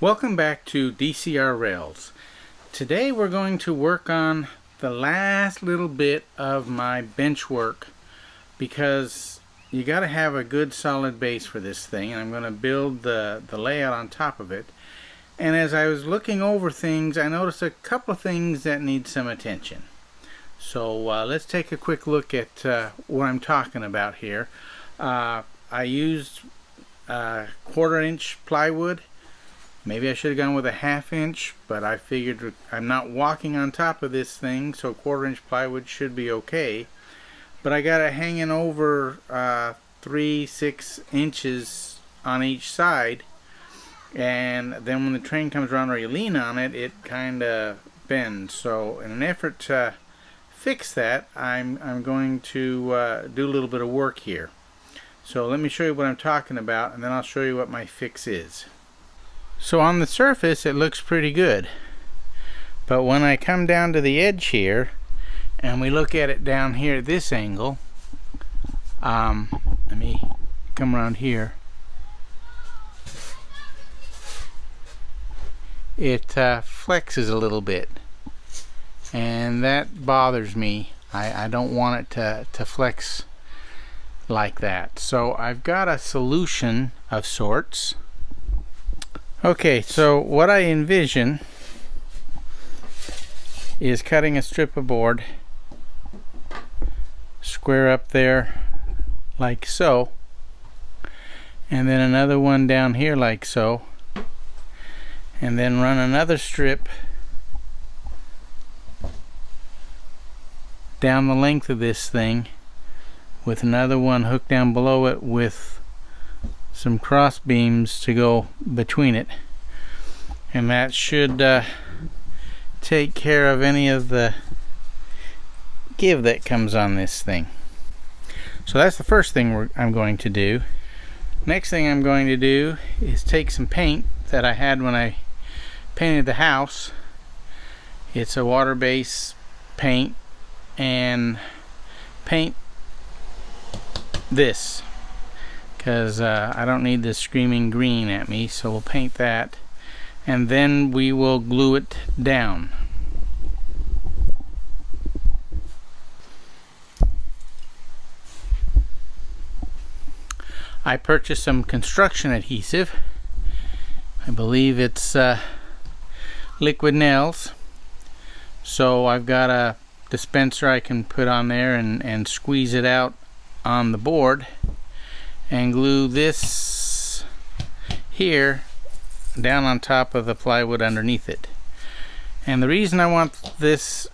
Welcome back to DCR Rails. Today we're going to work on the last little bit of my bench work because you got to have a good solid base for this thing, and I'm going to build the layout on top of it. And as I was looking over things, I noticed a couple of things that need some attention. So let's take a quick look at what I'm talking about here. I used 1/4 inch plywood. Maybe I should have gone with a 1/2 inch, but I figured I'm not walking on top of this thing, so 1/4 inch plywood should be okay. But I got it hanging over 3-6 inches on each side, and then when the train comes around or you lean on it, it kind of bends. So in an effort to fix that, I'm going to do a little bit of work here. So let me show you what I'm talking about, and then I'll show you what my fix is. So on the surface it looks pretty good, but when I come down to the edge here and we look at it down here at this angle, let me come around here, it flexes a little bit, and that bothers me. I don't want it to flex like that. So I've got a solution of sorts. Okay, so what I envision is cutting a strip of board square up there like so, and then another one down here like so, and then run another strip down the length of this thing with another one hooked down below it with some cross beams to go between it, and that should take care of any of the give that comes on this thing. So that's the first thing I'm going to do. Next thing I'm going to do is take some paint that I had when I painted the house. It's a water-based paint, and paint this because I don't need this screaming green at me, so we'll paint that, and then we will glue it down. I purchased some construction adhesive. I believe it's liquid nails, so I've got a dispenser I can put on there and squeeze it out on the board and glue this here down on top of the plywood underneath it. And the reason I want this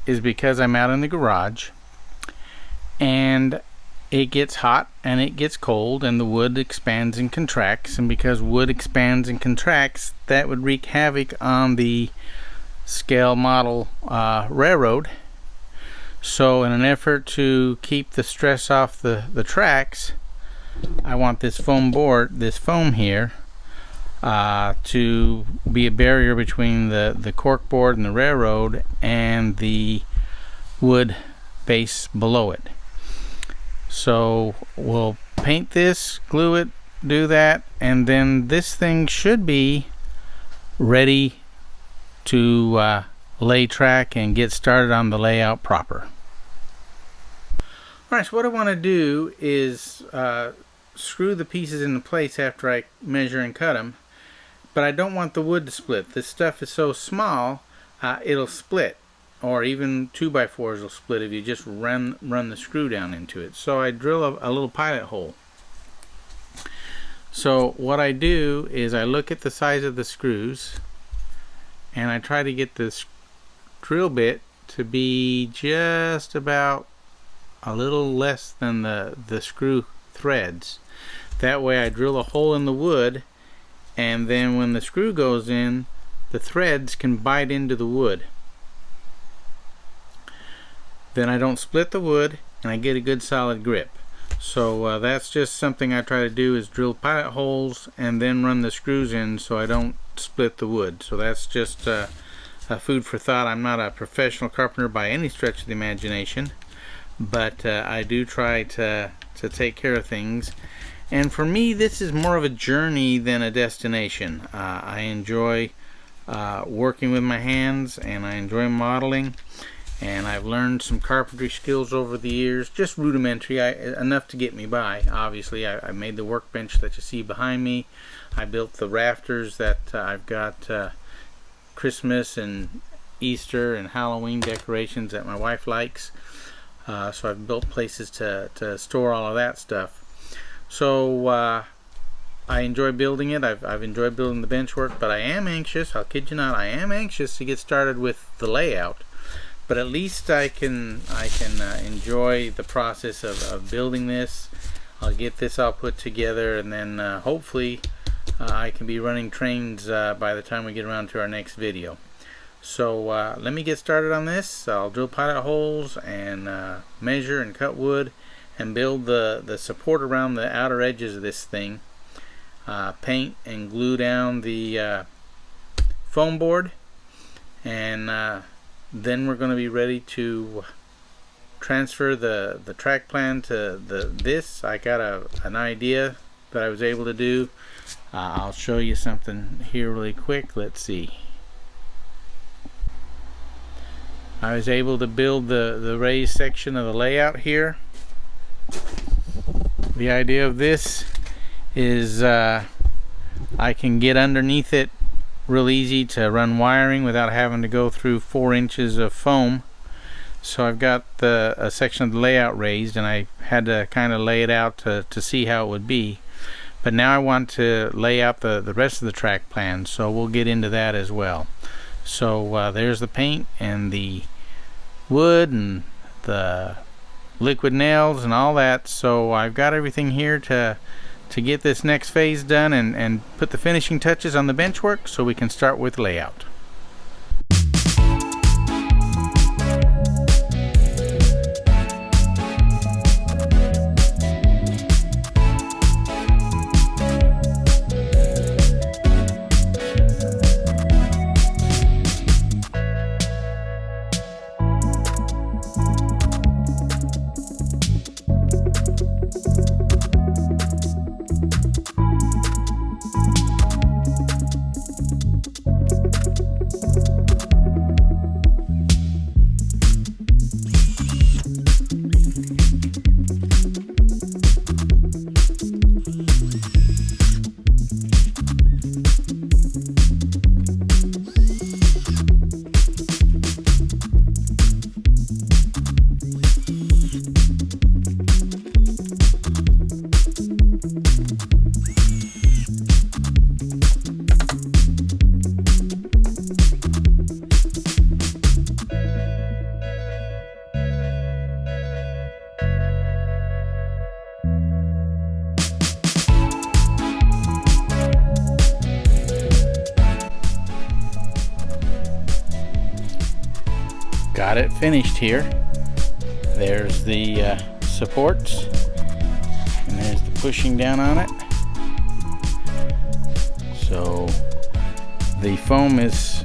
is because I'm out in the garage and it gets hot and it gets cold and the wood expands and contracts, and because wood expands and contracts, that would wreak havoc on the scale model railroad. So in an effort to keep the stress off the tracks, I want this foam board, this foam here, to be a barrier between the cork board and the railroad and the wood base below it. So we'll paint this, glue it, do that, and then this thing should be ready to lay track and get started on the layout proper. Alright, so what I want to do is screw the pieces into place after I measure and cut them, but I don't want the wood to split. This stuff is so small, it'll split, or even 2x4s will split if you just run the screw down into it. So I drill a little pilot hole. So what I do is I look at the size of the screws and I try to get this drill bit to be just about a little less than the screw threads. That way I drill a hole in the wood, and then when the screw goes in, the threads can bite into the wood. Then I don't split the wood and I get a good solid grip. So that's just something I try to do, is drill pilot holes and then run the screws in so I don't split the wood. So that's just a food for thought. I'm not a professional carpenter by any stretch of the imagination, but I do try to take care of things. And for me, this is more of a journey than a destination. I enjoy working with my hands, and I enjoy modeling, and I've learned some carpentry skills over the years, just rudimentary, enough to get me by. Obviously, I made the workbench that you see behind me. I built the rafters that I've got Christmas and Easter and Halloween decorations that my wife likes. So I've built places to store all of that stuff. So I enjoy building it. I've enjoyed building the Benchwork, but I am anxious, I'll kid you not, I am anxious to get started with the layout. But at least I can enjoy the process of building this. I'll get this all put together, and then hopefully I can be running trains by the time we get around to our next video. So let me get started on this. I'll drill pilot holes and measure and cut wood and build the support around the outer edges of this thing. Paint and glue down the foam board, and then we're going to be ready to transfer the track plan to this. I got an idea that I was able to do. I'll show you something here really quick. Let's see. I was able to build the raised section of the layout here. The idea of this is I can get underneath it real easy to run wiring without having to go through 4 inches of foam. So I've got a section of the layout raised, and I had to kind of lay it out to see how it would be. But now I want to lay out the rest of the track plan, so we'll get into that as well. So there's the paint and the wood and the liquid nails and all that. So I've got everything here to get this next phase done and put the finishing touches on the Benchwork so we can start with layout. Got it finished here. There's the supports, and there's the pushing down on it. So the foam is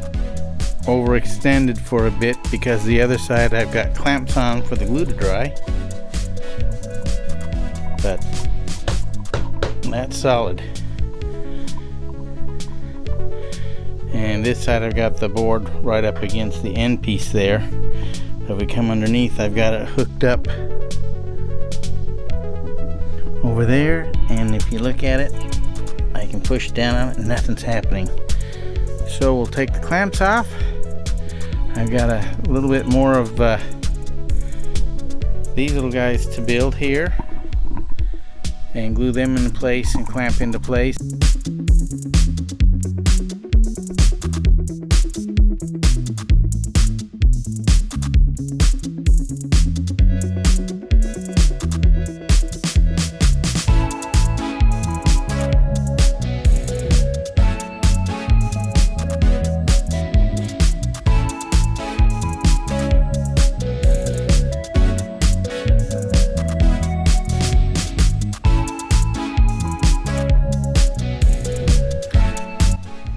overextended for a bit because the other side I've got clamps on for the glue to dry, but that's solid. And this side I've got the board right up against the end piece there. If we come underneath, I've got it hooked up over there, and if you look at it, I can push down on it and nothing's happening. So we'll take the clamps off. I've got a little bit more of these little guys to build here, and glue them into place and clamp into place.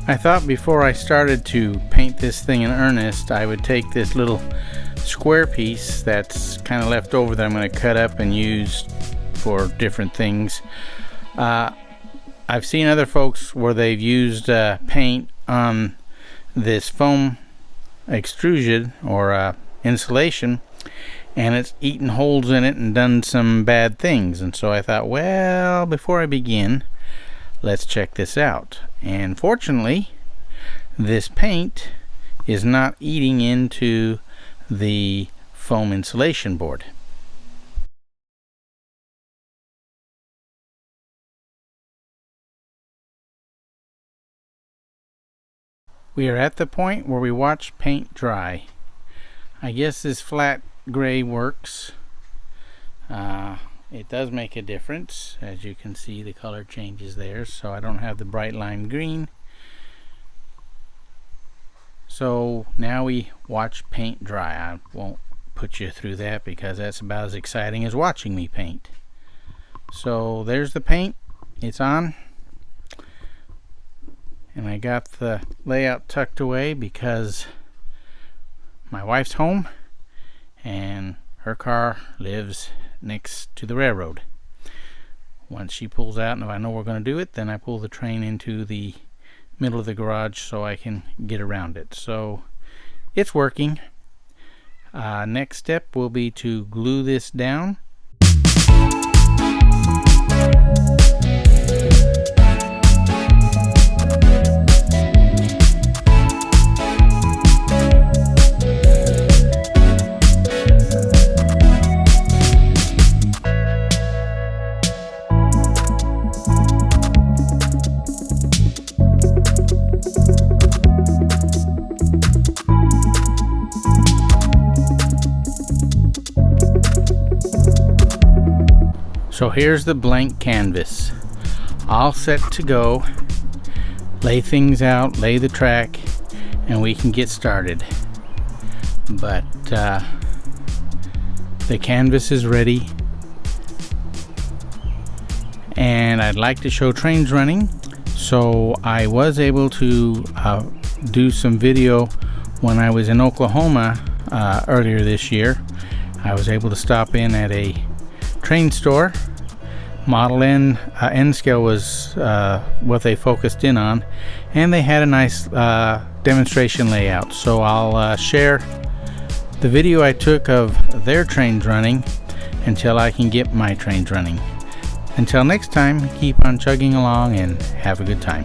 I thought before I started to paint this thing in earnest, I would take this little square piece that's kind of left over that I'm going to cut up and use for different things. I've seen other folks where they've used paint on this foam extrusion or insulation, and it's eaten holes in it and done some bad things. And so I thought, well, before I begin, let's check this out. And fortunately, this paint is not eating into the foam insulation board. We are at the point where we watch paint dry. I guess this flat gray works. It does make a difference. As you can see, the color changes there, so I don't have the bright lime green. So now we watch paint dry. I won't put you through that because that's about as exciting as watching me paint. So there's the paint. It's on. And I got the layout tucked away because my wife's home and her car lives next to the railroad. Once she pulls out, and if I know we're going to do it, then I pull the train into the middle of the garage so I can get around it. So it's working. Next step will be to glue this down. So here's the blank canvas, all set to go. Lay things out, lay the track, and we can get started. But the canvas is ready, and I'd like to show trains running. So I was able to do some video when I was in Oklahoma earlier this year. I was able to stop in at a train store. Model N scale was what they focused in on, and they had a nice demonstration layout. So I'll share the video I took of their trains running until I can get my trains running. Until next time, keep on chugging along and have a good time.